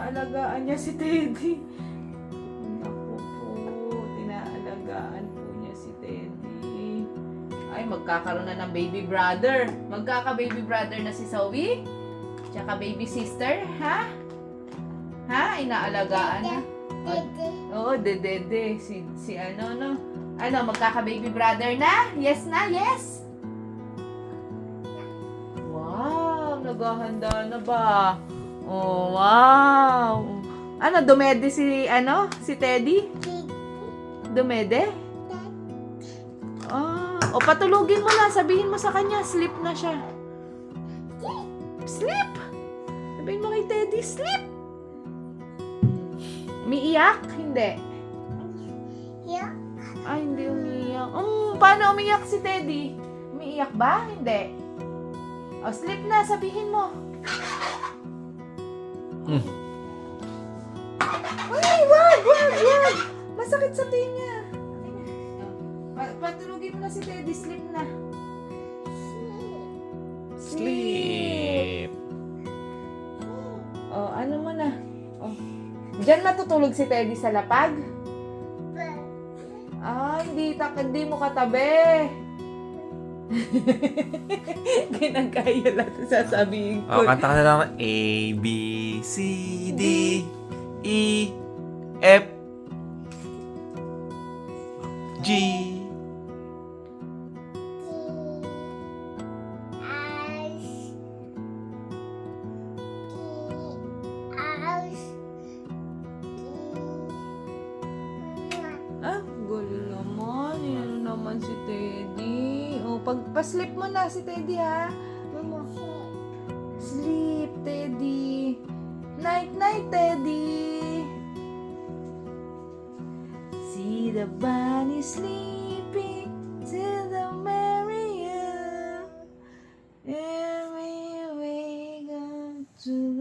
inaalagaan niya si Teddy. Naku po, inaalagaan po niya si Teddy. Ay, magkakaroon na ng baby brother. Magkaka-baby brother na si Zoe? Tsaka baby sister, ha? Ha? Inaalagaan na? Oo, dede. Si ano, no? Ano, magkaka-baby brother na? Yes na, yes? Wow, naghahanda na ba? Oh, wow. Ano, dumede si Teddy? Dumede? O patulugin mo na, sabihin mo sa kanya, sleep na siya. Sleep! Sabihin mo kay Teddy, sleep! Umiiyak? Hindi. Ay, hindi umiiyak. Paano umiiyak si Teddy? Umiiyak ba? Hindi. O, sleep na, sabihin mo. Ay, wag! Masakit sa tinga. Patulugin mo na si Teddy, sleep na. Sleep. O, ano mo na? O, diyan matutulog si Teddy sa lapag? Hindi mo katabi. Ginagaya lang sasabihin ko. O, kanta ka na lang. A, B, C, D, E, F, G. Gulo naman. Yan naman si Teddy. O, pa-sleep mo na si Teddy, ha? Sleep, Teddy. Night, Teddy. See the bunny sleeping till the merry and we wake up to